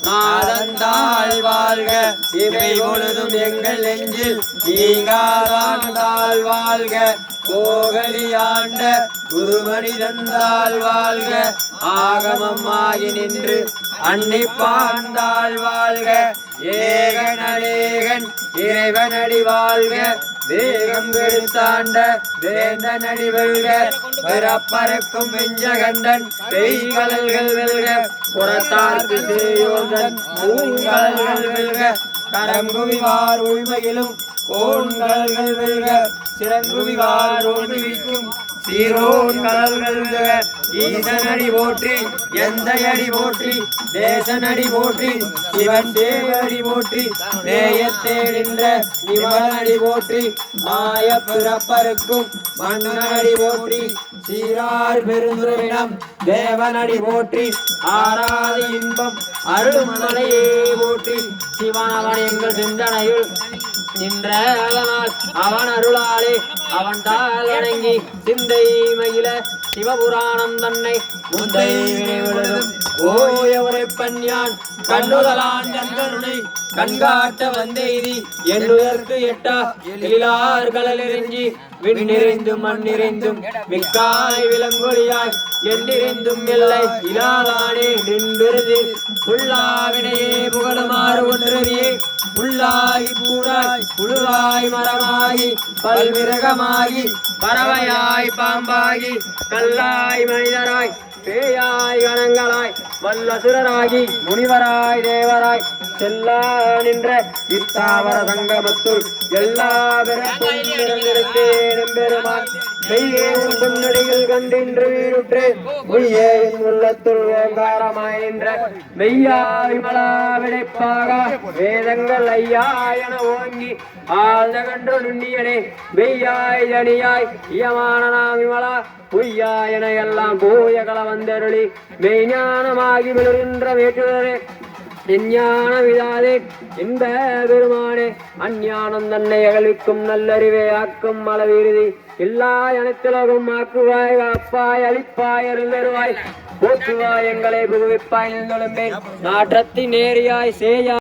நாதந்தாள் வாழ்க இவை பொழுதும் எங்கள் நெஞ்சில் நீங்காதாண்டாள் வாழ்க கோகலியாண்ட குருமனிதந்தாள் வாழ்க ஆகமமாகி நின்று அன்னிப்பாண்டாள் வாழ்க ஏகனேகன் இறைவனடி வாழ்க வேகம் கெடுத்தாண்ட வேந்தனடி வெல்க பிறப்பறக்கும் வெஞ்சகண்டன் பெய்கடல்கள் வெல்க புறத்தார்க்கு சேயோந்தன் பூங்கடல்கள் வெல்க கரங்குவிவார் உள்மையிலும் கோண்கடல்கள் வெல்க சிறங்குவிவார் உள்மிக்கும் சீரோன் கடல்கள் வெல்க ஈசனடி போற்றி எந்தையடி போற்றி தேசனடி போற்றி சிவன் தேவடி போற்றி நேயத்தே நின்ற இவனடி போற்றி மாய பிறப்பருக்கும் மன்னனடி போற்றி சீரார் பெருந்துரையிடம் தேவனடி போற்றி ஆராத இன்பம் அருள்மலையே போற்றி சிவனவன் எங்கள் சிந்தனையுள் நின்ற அதனால் அவன் அருளாலே அவன் தாள் வணங்கி சிந்தை மகிழ சிவபுராணம் தன்னை முந்தை வினைவிழுதும் ஓயவரை பன்யான் கண்ணுதலான் கண்கருணை கண்காட்ட வந்தெய்தி என்னுதற்கு எட்டா எழிலார் கடலிறங்கி விண்ணிறைந்தும் மண்ணிறைந்தும் மிக்காய் விலங்கொழியாய் எண்ணிறைந்தும் எல்லை இலாதானே நின்றிருது புல்லாவினையே புகழுமாறு ஒன்றறியே புல்லாகி பூராய் புழுவாய் மரமாகி பல்விரகமாகி பறவையாய் பாம்பாகி கல்லாய் மனிதராய் பேயாய் கணங்களாய் வல்லசுரராகி முனிவராய் தேவராய் செல்லா நின்ற இத்தாவர சங்கமத்துள் எல்லா பிறப்பும் பெருமான் மெய்யேன் பொன்னடிகள் கண்டின்று வீடுற்று உய்யேன் உள்ளத்துள் ஓங்காரமாய் நின்ற மெய்யாய் மலா விடைப்பாக வேதங்கள் ஐயா என ஓங்கி ஆழ்ந்த கன்று நுண்ணியனே மெய்யாய் தனியாய் இயமான நாமிமலா பொய்யா என எல்லாம் போய கள வந்தருளி மெய்ஞானமாகி விழுகின்ற வேற்றுவரே எஞ்ஞான விதாதே இந்த பெருமானே அஞ்ஞானம் தன்னை அகழ்விக்கும் நல்லறிவே ஆக்கும் அளவிருதி எல்லா அனைத்துலகும் ஆக்குவாய் அப்பாய் அளிப்பாய் அருந்தருவாய் போற்றுவாய் எங்களை புகுவிப்பாய் நின்றொழும்பேன் நாற்றத்தின் நேரியாய் சேயா